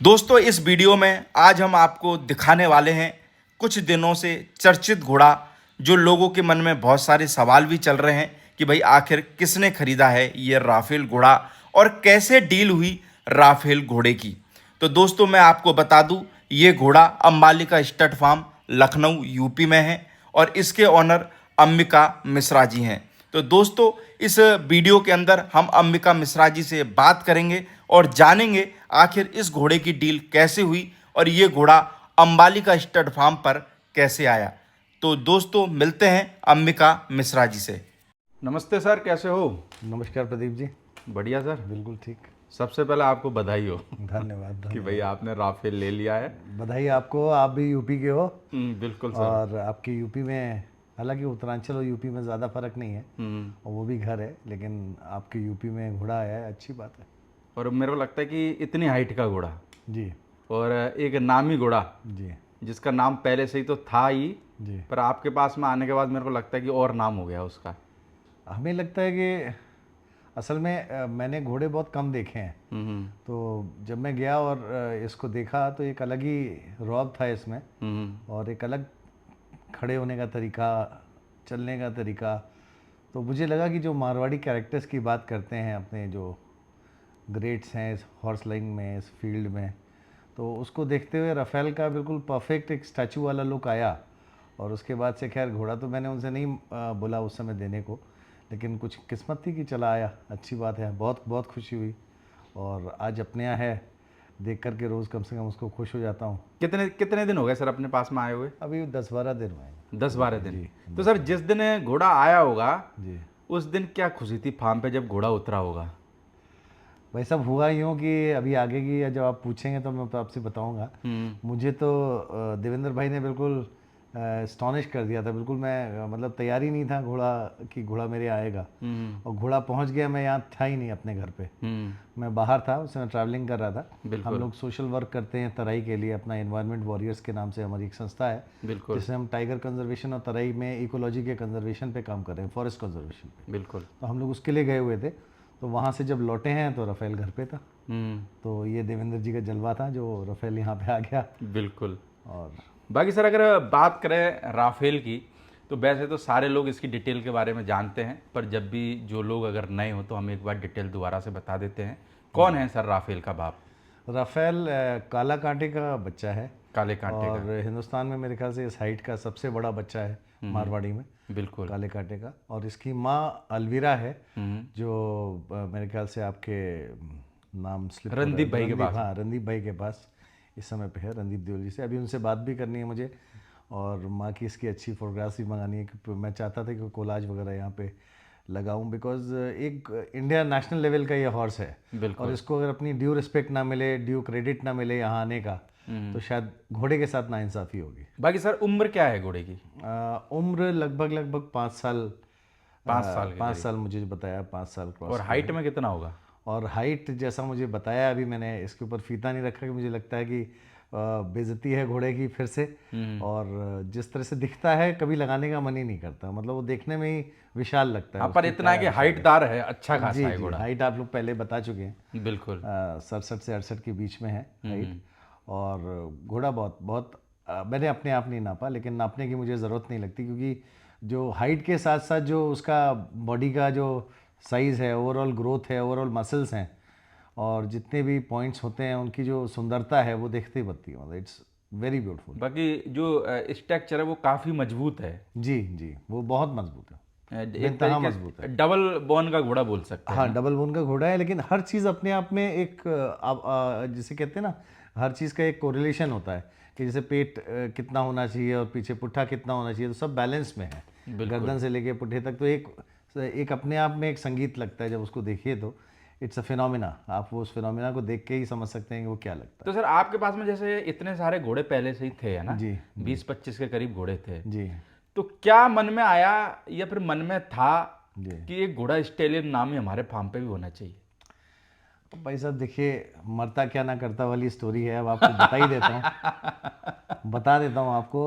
दोस्तों इस वीडियो में आज हम आपको दिखाने वाले हैं कुछ दिनों से चर्चित घोड़ा जो लोगों के मन में बहुत सारे सवाल भी चल रहे हैं कि भाई आखिर किसने खरीदा है ये राफेल घोड़ा और कैसे डील हुई राफेल घोड़े की। तो दोस्तों मैं आपको बता दूं ये घोड़ा Ambalika stud farm Lucknow UP में है और इसके ऑनर अंबिका मिश्रा जी हैं। तो दोस्तों इस वीडियो के अंदर हम अंबिका मिश्रा जी से बात करेंगे और जानेंगे आखिर इस घोड़े की डील कैसे हुई और ये घोड़ा अंबालिका स्टड फार्म पर कैसे आया। तो दोस्तों मिलते हैं अंबिका मिश्रा जी से। नमस्ते सर, कैसे हो? नमस्कार प्रदीप जी। बढ़िया सर। बिल्कुल ठीक। सबसे पहले आपको बधाई हो धन्यवाद कि भाई आपने राफेल ले लिया है। बधाई आपको। आप भी यूपी के हो बिल्कुल सर। और आपके यूपी में, हालांकि उत्तरांचल और यूपी में ज़्यादा फर्क नहीं है और वो भी घर है, लेकिन आपके यूपी में घोड़ा आया है, अच्छी बात है। और मेरे को लगता है कि इतनी हाइट का घोड़ा जी और एक नामी घोड़ा जी जिसका नाम पहले से ही तो था ही, जी। पर आपके पास में आने के बाद मेरे को लगता है कि और नाम हो गया उसका। हमें लगता है कि असल में मैंने घोड़े बहुत कम देखे हैं, तो जब मैं गया और इसको देखा तो एक अलग ही रौब था इसमें और एक अलग खड़े होने का तरीका, चलने का तरीका। तो मुझे लगा कि जो मारवाड़ी कैरेक्टर्स की बात करते हैं, अपने जो ग्रेट्स हैं इस हॉर्स लाइंग में, इस फील्ड में, तो उसको देखते हुए राफेल का बिल्कुल परफेक्ट एक स्टैचू वाला लुक आया। और उसके बाद से खैर घोड़ा तो मैंने उनसे नहीं बोला उस समय देने को, लेकिन कुछ किस्मत थी कि चला आया। अच्छी बात है, बहुत बहुत खुशी हुई और आज अपने यहाँ है, देख कर के रोज़ कम से कम उसको खुश हो जाता हूँ। कितने कितने दिन हो गए सर अपने पास में आए हुए? अभी 10-12 दिन हुए हैं। 10-12 दिन। तो सर जिस दिन घोड़ा आया होगा जी उस दिन क्या खुशी थी फार्म पे जब घोड़ा उतरा होगा? भाई सब हुआ यूँ कि अभी आगे की जब आप पूछेंगे तो मैं तो आपसे बताऊंगा। मुझे तो देवेंद्र भाई ने बिल्कुल स्टॉनिश कर दिया था। बिल्कुल मैं मतलब तैयारी नहीं था घोड़ा कि घोड़ा मेरे आएगा, और घोड़ा पहुंच गया। मैं यहाँ था ही नहीं अपने घर पे, मैं बाहर था उस समय, ट्रैवलिंग कर रहा था। हम लोग सोशल वर्क करते हैं तराई के लिए, अपना एनवायरनमेंट वॉरियर्स के नाम से हमारी एक संस्था है, बिल्कुल जिससे हम टाइगर कंजर्वेशन और तराई में इकोलॉजी के कंजर्वेशन पे काम कर रहे हैं, फॉरेस्ट कंजर्वेशन पे। बिल्कुल। तो हम लोग उसके लिए गए हुए थे। तो वहाँ से जब लौटे हैं तो राफेल घर पे था। तो ये देवेंद्र जी का जलवा था जो राफेल यहाँ पे आ गया। बिल्कुल। और बाकी सर अगर बात करें राफेल की, तो वैसे तो सारे लोग इसकी डिटेल के बारे में जानते हैं, पर जब भी जो लोग अगर नए हो तो हम एक बार डिटेल दोबारा से बता देते हैं। कौन है सर राफेल का बाप? राफेल काला कांटे का बच्चा है, काले कांटे और का। हिंदुस्तान में मेरे ख्याल से इस हाइट का सबसे बड़ा बच्चा है मारवाड़ी में, बिल्कुल। काले कांटे का। और इसकी माँ अलवीरा है, जो मेरे ख्याल से आपके नाम स्लिप, रणदीप भाई के पास। हाँ रणदीप भाई के पास इस समय पे है, रणदीप देवली से। अभी उनसे बात भी करनी है मुझे, और माँ की इसकी अच्छी फोटोग्राफ्स भी मंगानी है, कि मैं चाहता था कि कोलाज वगैरह यहाँ पे लगाऊं, बिकॉज एक इंडिया नेशनल लेवल का ये हॉर्स है। और इसको अगर अपनी ड्यू रिस्पेक्ट ना मिले, ड्यू क्रेडिट ना मिले यहाँ आने का, तो शायद घोड़े के साथ नाइंसाफ़ी होगी। बाकी सर उम्र क्या है घोड़े की? उम्र लगभग 5 साल। 5 साल के 5 साल मुझे बताया, 5 साल क्रॉस। और हाइट में कितना होगा? और हाइट जैसा मुझे बताया, अभी मैंने इसके ऊपर फीता नहीं रखा, कि मुझे लगता है कि बेइज्जती है घोड़े की फिर से। और जिस तरह से दिखता है कभी लगाने का मन ही नहीं करता, मतलब वो देखने में ही विशाल लगता है। पर इतना है कि हाइटदार है, अच्छा खासा है घोड़ा। हाइट आप लोग पहले बता चुके हैं, बिल्कुल 67 से 68 के बीच में है हाइट। और घोड़ा बहुत बहुत मैंने अपने आप नहीं नापा, लेकिन नापने की मुझे ज़रूरत नहीं लगती, क्योंकि जो हाइट के साथ साथ जो उसका बॉडी का जो साइज़ है, ओवरऑल ग्रोथ है, ओवरऑल मसल्स हैं, और जितने भी पॉइंट्स होते हैं, उनकी जो सुंदरता है वो देखते ही बनती है, मतलब इट्स वेरी ब्यूटीफुल। बाकी जो स्ट्रक्चर है वो काफ़ी मजबूत है। जी जी, वो बहुत मजबूत है, एक तरीके मजबूत है, डबल बोन का घोड़ा बोल सकते हैं। हाँ डबल बोन का घोड़ा है, लेकिन हर चीज़ अपने आप में एक जिसे कहते हैं ना, हर चीज़ का एक कोरिलेशन होता है, कि जैसे पेट कितना होना चाहिए और पीछे पुट्ठा कितना होना चाहिए, तो सब बैलेंस में है, गर्दन से लेके पुट्ठे तक। तो एक अपने आप में एक संगीत लगता है जब उसको देखिए, तो इट्स अ फिनोमिना। आप वो उस फिनोमिना को देख के ही समझ सकते हैं कि वो क्या लगता तो सर आपके पास में जैसे इतने सारे घोड़े पहले से ही थे, है ना? जी 20-25 के करीब घोड़े थे। है। जी तो क्या मन में आया या फिर मन में था जी। कि एक घोड़ा स्टेलियन नाम ही हमारे फार्म पे भी होना चाहिए? भाई साहब देखिए, मरता क्या ना करता वाली स्टोरी है, अब आपको बता ही देता हूँ। बता देता हूँ आपको।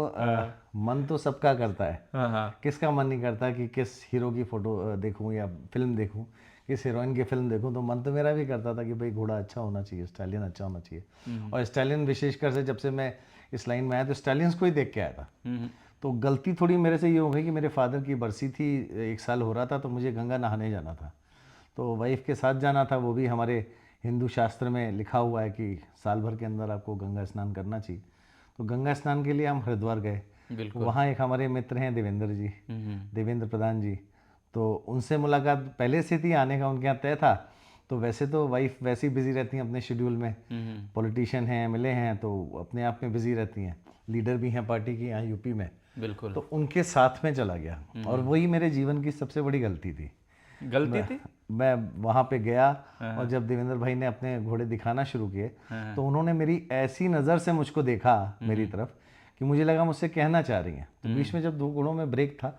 मन तो सबका करता है, हाँ हाँ। किसका मन नहीं करता कि किस हीरो की फ़ोटो देखूं या फिल्म देखूं, इस हीरोइन की फिल्म देखूं, तो मन तो मेरा भी करता था कि भाई घोड़ा अच्छा होना चाहिए, स्टैलियन अच्छा होना चाहिए। और स्टैलियन विशेषकर से जब से मैं इस लाइन में आया तो स्टैलियंस को ही देख के आया था। तो गलती थोड़ी मेरे से ये हो गई कि मेरे फादर की बरसी थी, 1 साल हो रहा था, तो मुझे गंगा नहाने जाना था। तो वाइफ के साथ जाना था, वो भी हमारे हिंदू शास्त्र में लिखा हुआ है कि साल भर के अंदर आपको गंगा स्नान करना चाहिए। तो गंगा स्नान के लिए हम हरिद्वार गए। वहाँ एक हमारे मित्र हैं देवेंद्र जी, देवेंद्र प्रधान जी, तो उनसे मुलाकात पहले से थी, आने का उनके यहाँ तय था। तो वैसे तो वाइफ वैसे ही बिजी रहती हैं अपने शेड्यूल में, पॉलिटिशियन हैं, मिले हैं, तो अपने आप में बिजी रहती हैं, लीडर भी हैं पार्टी की यहाँ यूपी में। बिल्कुल। तो उनके साथ में चला गया, और वही मेरे जीवन की सबसे बड़ी गलती थी। गलती थी? मैं वहाँ पे गया, और जब देवेंद्र भाई ने अपने घोड़े दिखाना शुरू किए, तो उन्होंने मेरी ऐसी नज़र से मुझको देखा मेरी तरफ कि मुझे लगा मुझसे कहना चाह रही हैं। तो बीच में जब 2 घोड़ों में ब्रेक था,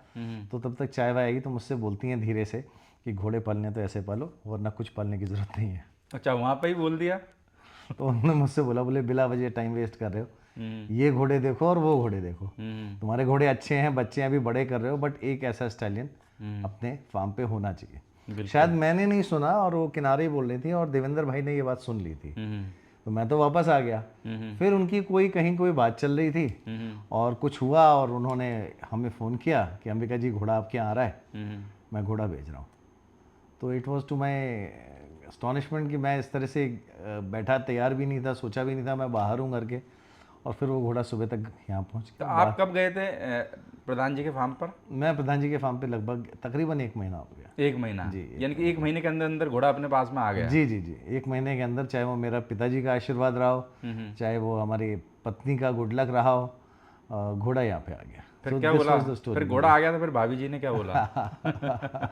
तो तब तक चाय वाय आएगी, तो मुझसे बोलती हैं धीरे से कि घोड़े पालने तो ऐसे पालो, वरना कुछ पालने की ज़रूरत नहीं है। अच्छा, वहाँ पे ही बोल दिया? तो उन्होंने मुझसे बोला, बोले बिला वजह टाइम वेस्ट कर रहे हो, ये घोड़े देखो और वो घोड़े देखो, तुम्हारे घोड़े अच्छे हैं, बच्चे अभी बड़े कर रहे हो, बट एक ऐसा स्टैलियन अपने फार्म पे होना चाहिए। शायद मैंने नहीं सुना, और वो किनारे ही बोल रही थी, और देवेंद्र भाई ने ये बात सुन ली थी। तो मैं तो वापस आ गया। फिर उनकी कहीं कोई बात चल रही थी, और कुछ हुआ, और उन्होंने हमें फ़ोन किया कि अंबिका जी घोड़ा आपके यहाँ आ रहा है, मैं घोड़ा भेज रहा हूँ। तो इट वॉज टू माई एस्टॉनिशमेंट कि मैं इस तरह से बैठा, तैयार भी नहीं था, सोचा भी नहीं था, मैं बाहर हूँ घर के, और फिर वो घोड़ा सुबह तक यहाँ पहुँच तो गया। आप कब गए थे प्रधान जी के फार्म पर? मैं प्रधान जी के फार्म पे लगभग तकरीबन 1 महीना हो गया। 1 महीना? जी। यानी कि 1 महीने के अंदर अंदर घोड़ा अपने पास में आ गया? जी जी जी, 1 महीने के अंदर, चाहे वो मेरा पिताजी का आशीर्वाद रहा हो, चाहे वो हमारी पत्नी का गुड लक रहा हो, घोड़ा यहाँ पे आ गया। फिर क्या बोला? फिर घोड़ा आ गया तो फिर भाभी जी ने क्या बोला?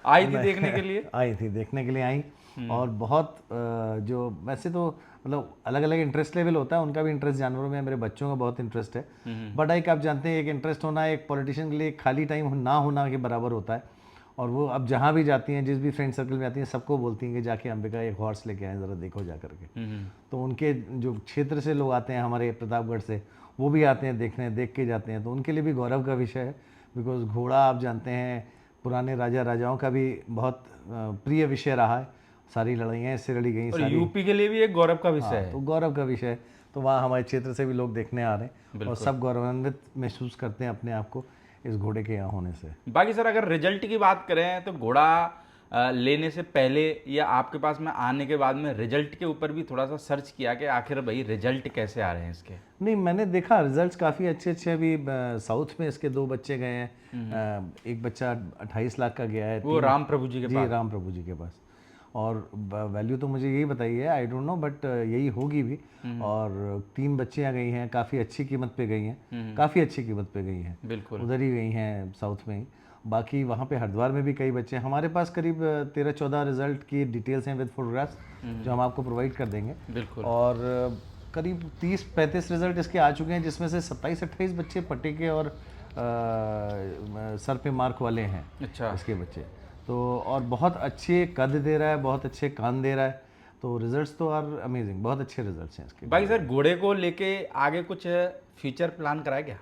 आई थी देखने के लिए? आई थी देखने के लिए, आई। और बहुत जो वैसे तो मतलब अलग अलग इंटरेस्ट लेवल होता है, उनका भी इंटरेस्ट जानवरों में है, मेरे बच्चों का बहुत इंटरेस्ट है। बट एक आप जानते हैं, एक इंटरेस्ट होना एक पॉलिटिशियन के लिए खाली टाइम ना होना के बराबर होता है। और वो अब जहाँ भी जाती हैं, जिस भी फ्रेंड सर्कल में आती हैं, सबको बोलती हैं कि जाके अंबिका एक हॉर्स लेके आए, ज़रा देखो जा करके। तो उनके जो क्षेत्र से लोग आते हैं, हमारे प्रतापगढ़ से, वो भी आते हैं देखने, देख के जाते हैं। तो उनके लिए भी गौरव का विषय है, बिकॉज घोड़ा आप जानते हैं पुराने राजाओं का भी बहुत प्रिय विषय रहा है। सारी लड़ाइयाँ इससे लड़ी गई, और यूपी के लिए भी एक गौरव का विषय है। तो गौरव का विषय है, तो वहाँ हमारे क्षेत्र से भी लोग देखने आ रहे हैं, और सब गौरवान्वित महसूस करते हैं अपने आप को इस घोड़े के यहाँ होने से। बाकी सर, अगर रिजल्ट की बात करें तो घोड़ा लेने से पहले या आपके पास में आने के बाद में रिजल्ट के ऊपर भी थोड़ा सा सर्च किया कि आखिर भाई रिजल्ट कैसे आ रहे हैं इसके? नहीं, मैंने देखा रिजल्ट्स काफ़ी अच्छे अच्छे। अभी साउथ में इसके 2 बच्चे गए हैं, एक बच्चा 28 लाख का गया है, वो राम प्रभु जी के पास। जी, राम प्रभु जी के पास। और वैल्यू तो मुझे यही बताई है, आई डोंट नो, बट यही होगी भी। और 3 बच्चियाँ गई हैं, काफ़ी अच्छी कीमत पे गई हैं, काफ़ी अच्छी कीमत पे गई हैं, बिल्कुल उधर ही गई हैं साउथ में ही। बाकी वहाँ पे हरिद्वार में भी कई बच्चे हैं। हमारे पास करीब 13-14 रिजल्ट की डिटेल्स हैं विद फोटोग्राफ्स, जो हम आपको प्रोवाइड कर देंगे। बिल्कुल। और करीब 30-35 रिजल्ट इसके आ चुके हैं, जिसमें से 27-28 बच्चे पट्टे के और सर पे मार्क वाले हैं। अच्छा। इसके बच्चे तो, और बहुत अच्छे कद दे रहा है, बहुत अच्छे कान दे रहा है, तो रिजल्ट्स तो आर अमेजिंग, बहुत अच्छे रिजल्ट्स हैं इसके। भाई सर, घोड़े को लेके आगे कुछ फ्यूचर प्लान कराया क्या?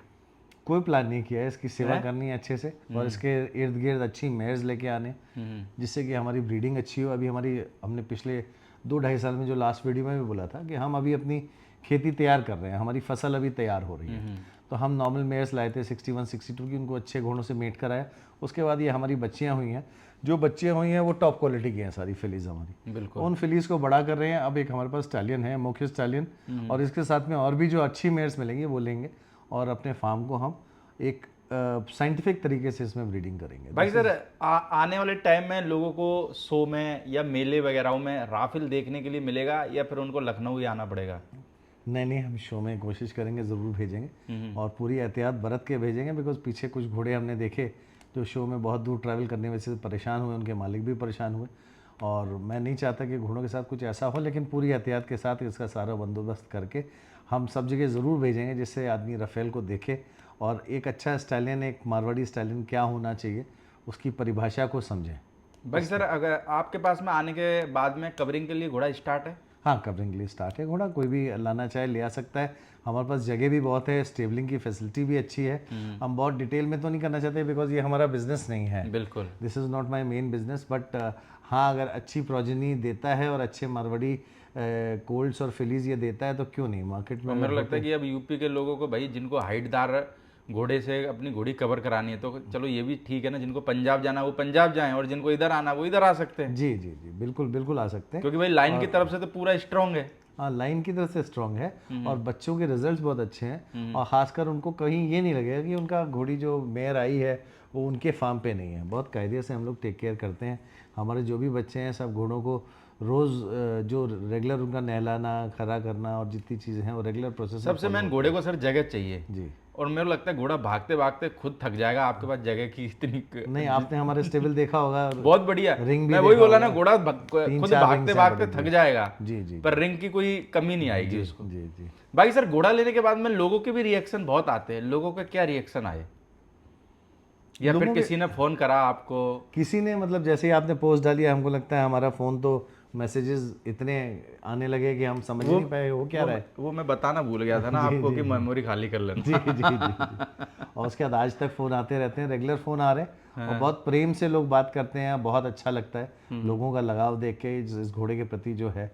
कोई प्लान नहीं किया है, इसकी सेवा करनी है अच्छे से, और इसके इर्द गिर्द अच्छी मेयर्स लेके आने, जिससे कि हमारी ब्रीडिंग अच्छी हो। अभी हमने पिछले 2-2.5 साल में, जो लास्ट वीडियो में भी बोला था, कि हम अभी अपनी खेती तैयार कर रहे हैं, हमारी फसल अभी तैयार हो रही है। तो हम नॉर्मल मेयर्स लाए थे 61-62 की, उनको अच्छे घोड़ों से मेट कराया। उसके बाद ये हमारी बच्चियाँ हुई हैं, जो बच्चियाँ हुई हैं वो टॉप क्वालिटी की हैं सारी फिलीज हमारी। बिल्कुल। उन फिलीज को बड़ा कर रहे हैं। अब एक हमारे पास स्टैलियन है, मुख्य स्टैलियन, और इसके साथ में और भी जो अच्छी मेयर्स मिलेंगी वो लेंगे, और अपने फार्म को हम एक साइंटिफिक तरीके से इसमें ब्रीडिंग करेंगे। भाई सर, आने वाले टाइम में लोगों को शो में या मेले वगैरह में राफेल देखने के लिए मिलेगा, या फिर उनको लखनऊ ही आना पड़ेगा? नहीं, हम शो में कोशिश करेंगे, ज़रूर भेजेंगे, और पूरी एहतियात बरत के भेजेंगे। बिकॉज पीछे कुछ घोड़े हमने देखे जो शो में बहुत दूर ट्रैवल करने में से परेशान हुए, उनके मालिक भी परेशान हुए, और मैं नहीं चाहता कि घोड़ों के साथ कुछ ऐसा हो, लेकिन पूरी एहतियात के साथ इसका सारा बंदोबस्त करके हम सब जगह ज़रूर भेजेंगे, जिससे आदमी राफेल को देखे, और एक अच्छा स्टैलियन, एक मारवाड़ी स्टैलियन क्या होना चाहिए, उसकी परिभाषा को समझें। भाई सर, अगर आपके पास में आने के बाद में कवरिंग के लिए घोड़ा स्टार्ट है? हाँ, कवरिंग के लिए स्टार्ट है घोड़ा, कोई भी लाना चाहे ले आ सकता है। हमारे पास जगह भी बहुत है, स्टेबलिंग की फैसिलिटी भी अच्छी है। हम बहुत डिटेल में तो नहीं करना चाहते, बिकॉज ये हमारा बिजनेस नहीं है। बिल्कुल। This is not my main business, but हाँ अगर अच्छी प्रोजेनी देता है और अच्छे मारवाड़ी कोल्ड्स और फिलीज ये देता है तो क्यों नहीं मार्केट में। और मेरे लगता है कि अब यूपी के लोगों को भाई जिनको हाइटदार घोड़े से अपनी घोड़ी कवर करानी है तो चलो ये भी ठीक है ना, जिनको पंजाब जाना वो पंजाब जाएं और जिनको इधर आना वो इधर आ सकते हैं, जी जी जी बिल्कुल बिल्कुल आ सकते हैं। क्योंकि भाई लाइन की तरफ से तो पूरा स्ट्रांग है। हाँ लाइन की तरफ से स्ट्रांग है और बच्चों के रिजल्ट्स बहुत अच्छे हैं और खासकर उनको कहीं ये नहीं लगेगा कि उनका घोड़ी जो मेयर आई है वो उनके फार्म पे नहीं है। बहुत कायदे से हम लोग टेक केयर करते हैं। हमारे जो भी बच्चे हैं सब घोड़ों को रोज़ जो रेगुलर उनका नहलाना खरा करना और जितनी चीज़ें हैं वो रेगुलर प्रोसेस। सबसे मेन घोड़े को सर जगह चाहिए जी और मेरे को लगता है घोड़ा भागते भागते खुद थक जाएगा, आपके पास जगह की इतनी नहीं आपने हमारे स्टेबल देखा होगा बहुत बढ़िया। रिंग भी मैं वही देखा बोला ना, होगा। घोड़ा तीन खुद चार भागते रिंग्स हैं भागते बड़ी थक जाएगा, जी जी पर रिंग की कोई कमी नहीं आएगी उसको। जी जी। बाकी सर घोड़ा लेने के बाद में लोगों के भी रिएक्शन बहुत आते हैं, लोगों के क्या रिएक्शन आए या फिर किसी ने फोन करा आपको? किसी ने मतलब जैसे ही आपने पोस्ट डाली हमको लगता है हमारा फ़ोन तो मैसेजेस इतने आने लगे कि हम समझ नहीं पाए वो क्या रहा है। वो मैं बताना भूल गया था ना आपको कि मेमोरी खाली कर लेना। जी जी जी जी। और उसके बाद आज तक फ़ोन आते रहते हैं, रेगुलर फ़ोन आ रहे हैं और बहुत प्रेम से लोग बात करते हैं। बहुत अच्छा लगता है लोगों का लगाव देख के इस घोड़े के प्रति जो है,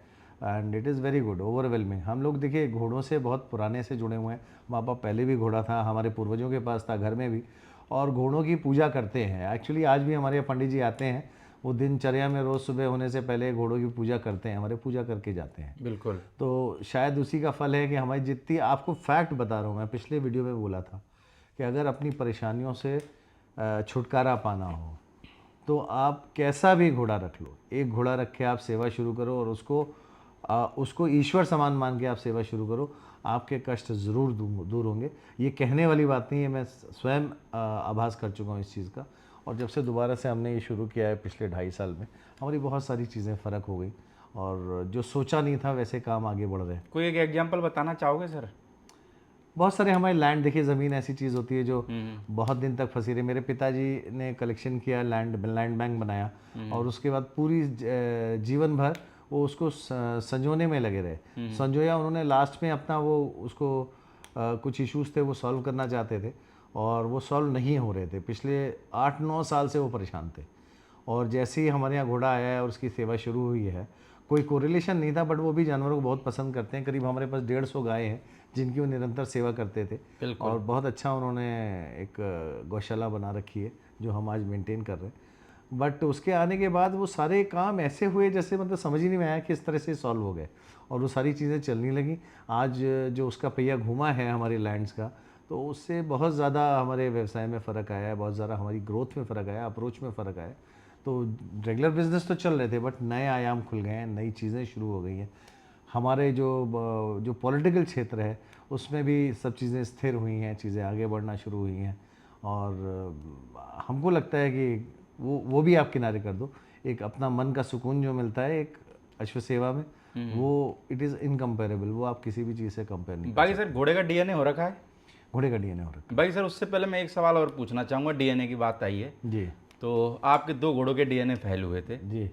and it is very good overwhelming. हम लोग देखिए घोड़ों से बहुत पुराने से जुड़े हुए हैं। माँ बाप पहले भी घोड़ा था, हमारे पूर्वजों के पास था, घर में भी, और घोड़ों की पूजा करते हैं। एक्चुअली आज भी हमारे पंडित जी आते हैं, वो दिनचर्या में रोज़ सुबह होने से पहले घोड़ों की पूजा करते हैं, हमारे पूजा करके जाते हैं। बिल्कुल। तो शायद उसी का फल है कि हमारी जितनी, आपको फैक्ट बता रहा हूँ मैं, पिछले वीडियो में बोला था कि अगर अपनी परेशानियों से छुटकारा पाना हो तो आप कैसा भी घोड़ा रख लो, एक घोड़ा रख के आप सेवा शुरू करो और उसको ईश्वर समान मान के आप सेवा शुरू करो, आपके कष्ट ज़रूर दूर होंगे। ये कहने वाली बात नहीं है, मैं स्वयं आभास कर चुका हूँ इस चीज़ का। और जब से दोबारा से हमने ये शुरू किया है पिछले 2.5 साल में, हमारी बहुत सारी चीज़ें फ़र्क हो गई और जो सोचा नहीं था वैसे काम आगे बढ़ रहे हैं। कोई एक एग्जांपल बताना चाहोगे सर? बहुत सारे हमारे लैंड, देखिए ज़मीन ऐसी चीज़ होती है जो बहुत दिन तक फंसी रही। मेरे पिताजी ने कलेक्शन किया, लैंड बैंक बनाया और उसके बाद पूरी जीवन भर वो उसको संजोने में लगे रहे। संजोया उन्होंने, लास्ट में अपना वो उसको कुछ इश्यूज थे वो सॉल्व करना चाहते थे और वो सॉल्व नहीं हो रहे थे। पिछले 8-9 साल से वो परेशान थे और जैसे ही हमारे यहाँ घोड़ा आया है और उसकी सेवा शुरू हुई है, कोई कोरिलेशन नहीं था, बट वो भी जानवरों को बहुत पसंद करते हैं। करीब हमारे पास 150 गायें हैं जिनकी वो निरंतर सेवा करते थे और बहुत अच्छा उन्होंने एक गौशाला बना रखी है जो हम आज मेंटेन कर रहे हैं। बट उसके आने के बाद वो सारे काम ऐसे हुए जैसे मतलब समझ ही नहीं में आया कि इस तरह से सॉल्व हो गए और वो सारी चीज़ें चलने लगी। आज जो उसका पहिया घुमा है हमारे लैंड्स का, तो उससे बहुत ज़्यादा हमारे व्यवसाय में फ़र्क आया है, बहुत ज़्यादा हमारी ग्रोथ में फ़र्क आया, अप्रोच में फ़र्क आया। तो रेगुलर बिजनेस तो चल रहे थे बट नए आयाम खुल गए हैं, नई चीज़ें शुरू हो गई हैं। हमारे जो पॉलिटिकल क्षेत्र है उसमें भी सब चीज़ें स्थिर हुई हैं, चीज़ें आगे बढ़ना शुरू हुई हैं और हमको लगता है कि वो भी आप किनारे कर दो, एक अपना मन का सुकून जो मिलता है एक अश्व सेवा में, वो इट इज़ इनकम्पेरेबल, वो आप किसी भी चीज़ से कंपेयर नहीं। बाकी सर घोड़े का डीएनए हो रखा है? घोड़े का डीएनए हो रखा है। बाकी सर उससे पहले मैं एक सवाल और पूछना चाहूँगा, डीएनए की बात आई है जी तो आपके 2 घोड़ों के डीएनए फैल हुए थे, जी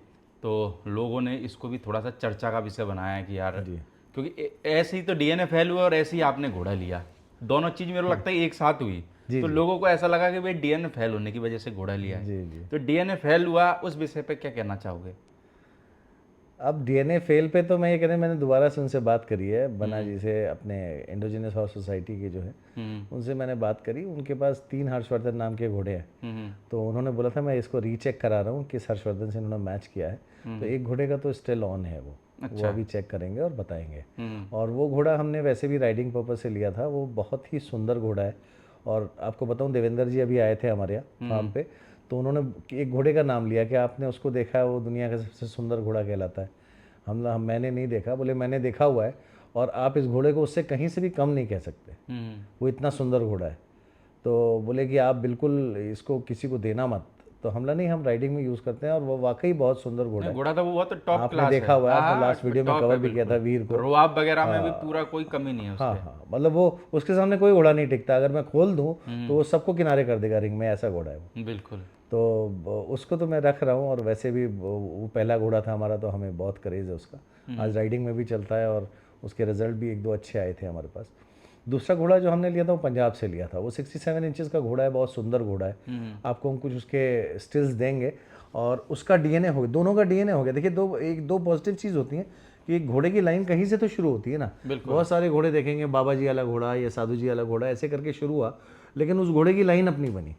तो लोगों ने इसको भी थोड़ा सा चर्चा का विषय बनाया है कि यार जी क्योंकि ऐसे ही तो डीएनए फैल हुआ और ऐसे ही आपने घोड़ा लिया, दोनों चीज़ मेरे को लगता है एक साथ हुई, तो लोगों को ऐसा लगा कि भाई डीएनए फैल होने की वजह से घोड़ा लिया है। जी जी। तो डीएनए फैल हुआ, उस विषय पे क्या कहना चाहोगे? अब डीएनए फेल पे तो मैं ये कह रहा हूं, मैंने दोबारा से उनसे बात करी है, बना जी से, अपने इंडोजिनस हॉर्स सोसाइटी के जो है उनसे मैंने बात करी। उनके पास 3 हर्षवर्धन नाम के घोड़े हैं, तो उन्होंने बोला था मैं इसको रीचेक करा रहा हूँ किस हर्षवर्धन से इन्होंने मैच किया है। तो एक घोड़े का तो स्टिल ऑन है वो अभी चेक करेंगे और बताएंगे। और वो घोड़ा हमने वैसे भी राइडिंग पर्पज से लिया था, वो बहुत ही सुंदर घोड़ा है। और आपको बताऊं, देवेंद्र जी अभी आए थे हमारे यहाँ फार्म पे, तो उन्होंने एक घोड़े का नाम लिया कि आपने उसको देखा है, वो दुनिया का सबसे सुंदर घोड़ा कहलाता है। मैंने नहीं देखा, बोले मैंने देखा हुआ है और आप इस घोड़े को उससे कहीं से भी कम नहीं कह सकते, वो इतना सुंदर घोड़ा है। तो बोले कि आप बिल्कुल इसको किसी को देना मत। तो हमला नहीं, हम राइडिंग में यूज़ करते हैं और वो वाकई बहुत सुंदर घोड़ा है। घोड़ा था वो बहुत टॉप आपने क्लास देखा हुआ है, आपने हाँ, लास्ट वीडियो में टॉप कवर है भी किया था वीर को। रोआब वगैरह में भी पूरा कोई कमी नहीं है उसके। हाँ, मतलब वो उसके सामने कोई घोड़ा नहीं टिकता, अगर मैं खोल दूं तो वो सबको किनारे कर देगा रिंग में, ऐसा घोड़ा है वो। बिल्कुल। तो उसको तो मैं रख रहा हूँ और वैसे भी वो पहला घोड़ा था हमारा, तो हमें बहुत क्रेज़ है उसका। आज राइडिंग में भी चलता है और उसके रिजल्ट भी 1-2 अच्छे आए थे हमारे पास। दूसरा घोड़ा जो हमने लिया था वो पंजाब से लिया था, वो 67 इंचेस का घोड़ा है, बहुत सुंदर घोड़ा है। आपको हम कुछ उसके स्टिल्स देंगे और उसका डीएनए हो गया, दोनों का डीएनए हो गया। देखिए दो पॉजिटिव चीज़ होती हैं कि एक घोड़े की लाइन कहीं से तो शुरू होती है ना। बहुत सारे घोड़े देखेंगे, बाबा जी वाला घोड़ा या साधु जी वाला घोड़ा ऐसे करके शुरू हुआ, लेकिन उस घोड़े की लाइन अपनी बनी।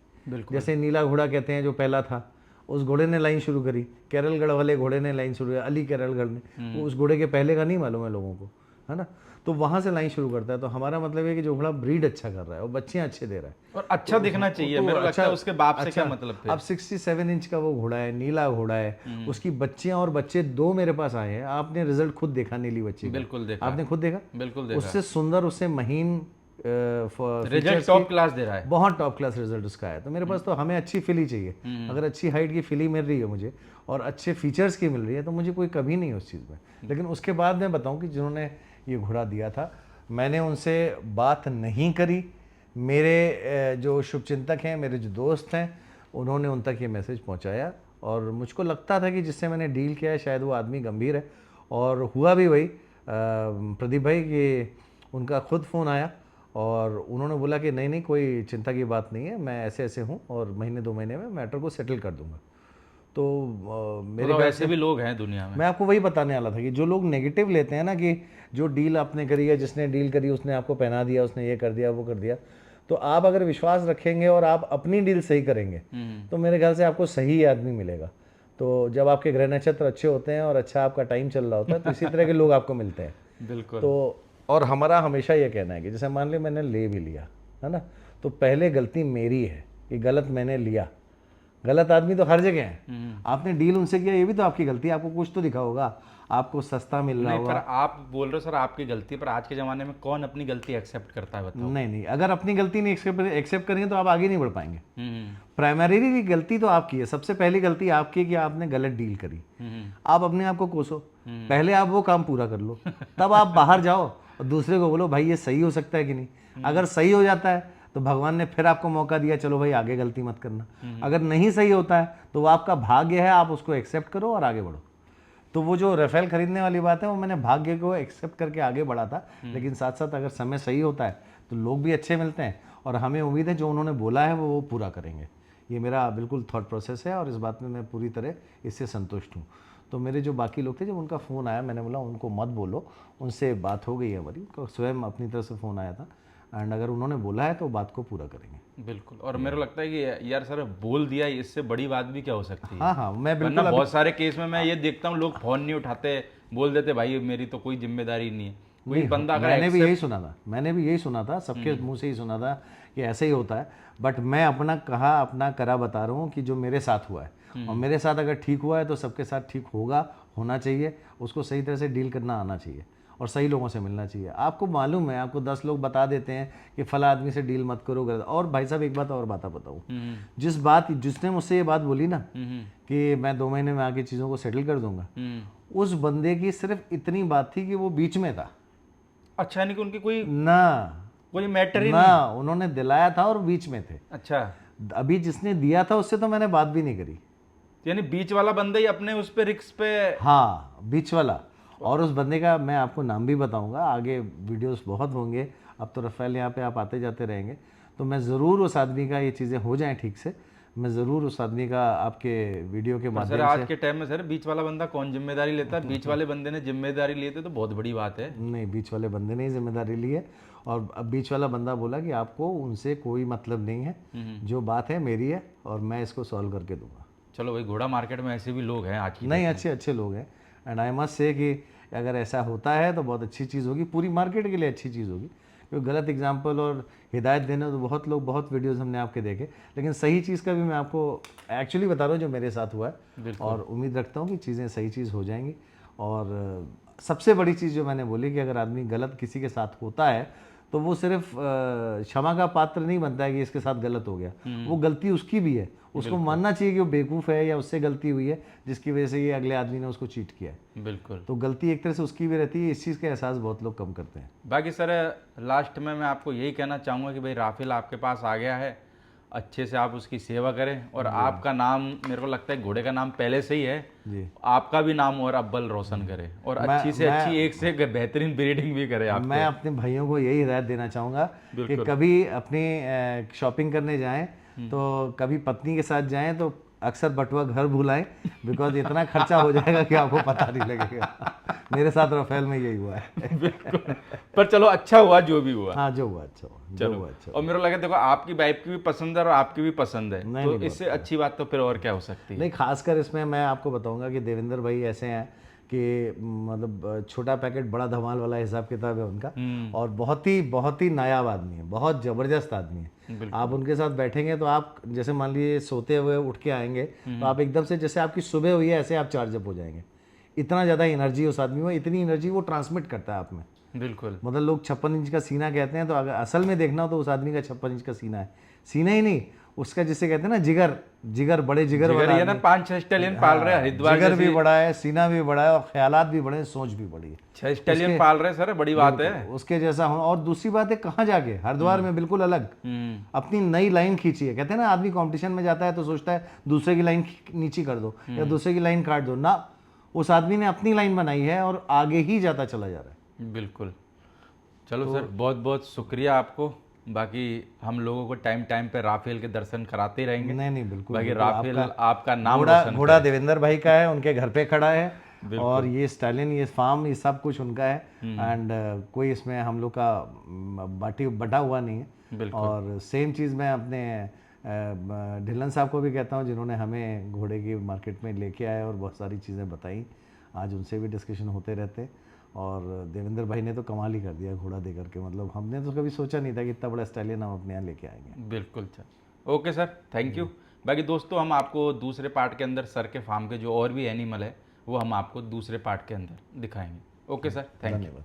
जैसे नीला घोड़ा कहते हैं जो पहला था, उस घोड़े ने लाइन शुरू करी, केरलगढ़ वाले घोड़े ने लाइन शुरू करी, अली केरलगढ़ ने, वो उस घोड़े के पहले का नहीं मालूम है लोगों को, है ना। तो वहां से लाइन शुरू करता है। तो हमारा मतलब है कि जो घोड़ा ब्रीड अच्छा कर रहा है और बच्चे अच्छे दे रहा है और अच्छा दिखना चाहिए, मेरे को लगता है उसके बाप से क्या मतलब फिर। अब 67 इंच का वो घोड़ा है, नीला घोड़ा है, उसकी बच्चियां और बच्चे दो मेरे पास आए हैं। आपने रिजल्ट खुद देखा नीली बच्ची का? बिल्कुल देखा, आपने खुद देखा? बिल्कुल देखा। उससे सुंदर, उससे महीन रिजल्ट टॉप क्लास दे रहा है, बहुत टॉप क्लास रिजल्ट उसका है। तो मेरे पास तो हमें अच्छी फिली चाहिए, अगर अच्छी हाइट की फिली मिल रही है मुझे और अच्छे फीचर्स की मिल रही है तो मुझे कोई कमी नहीं है उस चीज़ में। लेकिन उसके बाद मैं बताऊं कि जिन्होंने ये घोड़ा दिया था, मैंने उनसे बात नहीं करी। मेरे जो शुभचिंतक हैं, मेरे जो दोस्त हैं, उन्होंने उन तक ये मैसेज पहुंचाया और मुझको लगता था कि जिससे मैंने डील किया है शायद वो आदमी गंभीर है। और हुआ भी वही प्रदीप भाई कि उनका खुद फ़ोन आया और उन्होंने बोला कि नहीं कोई चिंता की बात नहीं है, मैं ऐसे ऐसे हूँ और महीने 2 महीने में मैटर को सेटल कर दूंगा। तो मेरे तो ऐसे भी लोग हैं दुनिया में। मैं आपको वही बताने वाला था कि जो लोग नेगेटिव लेते हैं ना, कि जो डील आपने करी है, जिसने डील करी उसने आपको पहना दिया, उसने ये कर दिया वो कर दिया, तो आप अगर विश्वास रखेंगे और आप अपनी डील सही करेंगे तो मेरे ख्याल से आपको सही आदमी मिलेगा। तो जब आपके ग्रह नक्षत्र अच्छे होते हैं और अच्छा आपका टाइम चल रहा होता है तो इसी तरह के लोग आपको मिलते हैं। बिल्कुल। तो और हमारा हमेशा ये कहना है कि जैसे मान ली मैंने ले भी लिया है ना, तो पहले गलती मेरी है कि गलत मैंने लिया। गलत आदमी तो हर जगह है, आपने डील उनसे किया ये भी तो आपकी गलती है। आपको कुछ तो दिखा होगा, आपको सस्ता मिल रहा नहीं, होगा। पर आप बोल रहे हो सर आपकी गलती, पर आज के ज़माने में कौन अपनी गलती एक्सेप्ट करता है बताओ। नहीं, अगर अपनी गलती नहीं एक्सेप्ट करेंगे तो आप आगे नहीं बढ़ पाएंगे। प्राइमरीली गलती तो आपकी है, सबसे पहली गलती आपकी कि आपने गलत डील करी। आप अपने आप को कोसो, पहले आप वो काम पूरा कर लो, तब आप बाहर जाओ और दूसरे को बोलो भाई ये सही हो सकता है कि नहीं। अगर सही हो जाता है तो भगवान ने फिर आपको मौका दिया, चलो भाई आगे गलती मत करना। अगर नहीं सही होता है तो वो आपका भाग्य है, आप उसको एक्सेप्ट करो और आगे बढ़ो। तो वो जो राफेल खरीदने वाली बात है वो मैंने भाग्य को एक्सेप्ट करके आगे बढ़ा था। लेकिन साथ साथ अगर समय सही होता है तो लोग भी अच्छे मिलते हैं और हमें उम्मीद है जो उन्होंने बोला है वो पूरा करेंगे। ये मेरा बिल्कुल थॉट प्रोसेस है और इस बात में मैं पूरी तरह इससे संतुष्ट हूँ। तो मेरे जो बाकी लोग थे, जब उनका फ़ोन आया मैंने बोला उनको मत बोलो, उनसे बात हो गई है हमारी, उनका स्वयं अपनी तरफ से फ़ोन आया था एंड अगर उन्होंने बोला है तो बात को पूरा करेंगे। बिल्कुल। और मेरे को लगता है कि यार सर बोल दिया, इससे बड़ी बात भी क्या हो सकती है। हाँ, मैं बिल्कुल वरना बहुत सारे केस में मैं ये देखता हूँ लोग फ़ोन नहीं उठाते, बोल देते भाई मेरी तो कोई जिम्मेदारी नहीं है। कोई बंदा अगर मैंने भी यही सुना था, सबके मुंह से ही सुना था कि ऐसे ही होता है। बट मैं अपना करा बता रहा हूँ कि जो मेरे साथ हुआ है और मेरे साथ अगर ठीक हुआ है तो सबके साथ ठीक होना चाहिए। उसको सही तरह से डील करना आना चाहिए और सही लोगों से मिलना चाहिए। आपको मालूम है, आपको 10 लोग बता देते हैं कि फला आदमी से डील मत करो गलत। और भाई साहब एक बात और बताऊँ, जिसने मुझसे ये बात बोली ना कि मैं 2 महीने में आके चीज़ों को सेटल कर दूंगा, उस बंदे की सिर्फ इतनी बात थी कि वो बीच में था। अच्छा, नहीं कि उनकी कोई मैटर ही ना, उन्होंने दिलाया था और बीच में थे। अच्छा, अभी जिसने दिया था उससे तो मैंने बात भी नहीं करी। यानी बीच वाला बंदा ही अपने उस पे रिक्स पे। हाँ, बीच वाला। और उस बंदे का मैं आपको नाम भी बताऊंगा, आगे वीडियोस बहुत होंगे। अब तो राफेल यहाँ पे आप आते जाते रहेंगे तो मैं ज़रूर उस आदमी का, ये चीज़ें हो जाएं ठीक से, मैं ज़रूर उस आदमी का आपके वीडियो के माध्यम से। आज के टाइम में सर बीच वाला बंदा कौन जिम्मेदारी लेता है? बीच वाले बंदे ने जिम्मेदारी ली तो बहुत बड़ी बात है। नहीं, बीच वाले बंदे ने ही जिम्मेदारी ली है और अब बीच वाला बंदा बोला कि आपको उनसे कोई मतलब नहीं है, जो बात है मेरी है और मैं इसको सॉल्व करके दूंगा। चलो भाई, घोड़ा मार्केट में ऐसे भी लोग हैं आज की। नहीं, अच्छे लोग हैं एंड आई मस्ट से कि अगर ऐसा होता है तो बहुत अच्छी चीज़ होगी, पूरी मार्केट के लिए अच्छी चीज़ होगी। क्योंकि गलत एग्जाम्पल और हिदायत देने तो बहुत वीडियोस हमने आपके देखे, लेकिन सही चीज़ का भी मैं आपको एक्चुअली बता रहा हूँ जो मेरे साथ हुआ है और उम्मीद रखता हूँ कि चीज़ें सही चीज़ हो जाएंगी। और सबसे बड़ी चीज़ जो मैंने बोली कि अगर आदमी गलत किसी के साथ होता है तो वो सिर्फ क्षमा का पात्र नहीं बनता है कि इसके साथ गलत हो गया, वो गलती उसकी भी है। उसको मानना चाहिए कि वो बेवकूफ़ है या उससे गलती हुई है जिसकी वजह से ये अगले आदमी ने उसको चीट किया है। बिल्कुल। तो गलती एक तरह से उसकी भी रहती है, इस चीज़ का एहसास बहुत लोग कम करते हैं। बाकी सर लास्ट में मैं आपको यही कहना चाहूँगा कि भाई राफेल आपके पास आ गया है, अच्छे से आप उसकी सेवा करें और आपका नाम, मेरे को लगता है घोड़े का नाम पहले से ही है जी, आपका भी नाम और अव्वल रोशन करे और अच्छी से अच्छी एक से एक बेहतरीन ब्रीडिंग भी करे। आप मैं अपने भाइयों को यही हिदायत देना चाहूँगा कि कभी अपनी शॉपिंग करने जाएं तो कभी पत्नी के साथ जाएं तो अक्सर बटुआ घर भुलाएं, बिकॉज इतना खर्चा हो जाएगा कि आपको पता नहीं लगेगा। मेरे साथ राफेल में यही हुआ है। बिल्कुल, पर चलो अच्छा हुआ जो भी हुआ। हाँ, जो हुआ अच्छा हुआ, जो चलो, हुआ अच्छा हुआ। और मेरे को लगा देखो आपकी वाइफ की भी पसंद है और आपकी भी पसंद है, नहीं, तो नहीं, इससे अच्छी बात तो फिर और क्या हो सकती है। नहीं, खासकर इसमें मैं आपको बताऊंगा कि देवेंद्र भाई ऐसे हैं कि मतलब छोटा पैकेट बड़ा धमाल वाला हिसाब किताब है उनका, और बहुत ही नायाब आदमी है, बहुत ज़बरदस्त आदमी है। आप उनके साथ बैठेंगे तो आप जैसे मान लीजिए सोते हुए उठ के आएंगे तो आप एकदम से जैसे आपकी सुबह हुई है ऐसे आप चार्जअप हो जाएंगे। इतना ज़्यादा एनर्जी उस आदमी में, इतनी एनर्जी वो ट्रांसमिट करता है आप में। बिल्कुल, मतलब लोग 56 इंच का सीना कहते हैं, तो अगर असल में देखना हो तो उस आदमी का 56 इंच का सीना है। सीना ही नहीं, उसका जिसे कहते हैं ना जिगर, बड़े जिगर वाला ये ना आदमी। 5-6 स्टैलियन पाल रहे हैं हरिद्वार जिगर भी जैसी। बड़ा है, सीना भी बड़ा है, और ख्यालात भी बड़े हैं, सोच भी बड़ी है। 6 स्टैलियन पाल रहे हैं सर, बड़ी बात है। उसके जैसा हो। और दूसरी बात है, कहाँ जाके हरिद्वार में बिल्कुल अलग अपनी नई लाइन खींची है। कहते हैं ना आदमी कंपटीशन में जाता है तो सोचता है दूसरे की लाइन नीचे कर दो या दूसरे की लाइन काट दो ना, उस आदमी ने अपनी लाइन बनाई है और आगे ही जाता चला जा रहा है। बिल्कुल, चलो सर, बहुत बहुत शुक्रिया आपको। बाकी हम लोगों को टाइम टाइम पे राफेल के दर्शन कराते रहेंगे। नहीं, बिल्कुल। बाकी बिल्कुल, राफेल आपका नाम घोड़ा रोशन घोड़ा देवेंद्र भाई का है, उनके घर पे खड़ा है, बिल्कुल। और ये स्टालिन, ये फार्म, ये सब कुछ उनका है। एंड कोई इसमें हम लोग का बटा हुआ नहीं है। बिल्कुल। और सेम चीज़ मैं अपने ढिल्लन साहब को भी कहता हूँ, जिन्होंने हमें घोड़े की मार्केट में लेके आए और बहुत सारी चीज़ें बताई। आज उनसे भी डिस्कशन होते रहते। और देवेंद्र भाई ने तो कमाल ही कर दिया घोड़ा दे करके, मतलब हमने तो कभी सोचा नहीं था कि इतना बड़ा स्टालियन हम अपने यहाँ लेके आएंगे। बिल्कुल sir, okay sir, thank you. बाकी दोस्तों, हम आपको दूसरे पार्ट के अंदर सर के फार्म के जो और भी एनिमल है वो हम आपको दूसरे पार्ट के अंदर दिखाएंगे। Okay sir, thank you. धन्यवाद।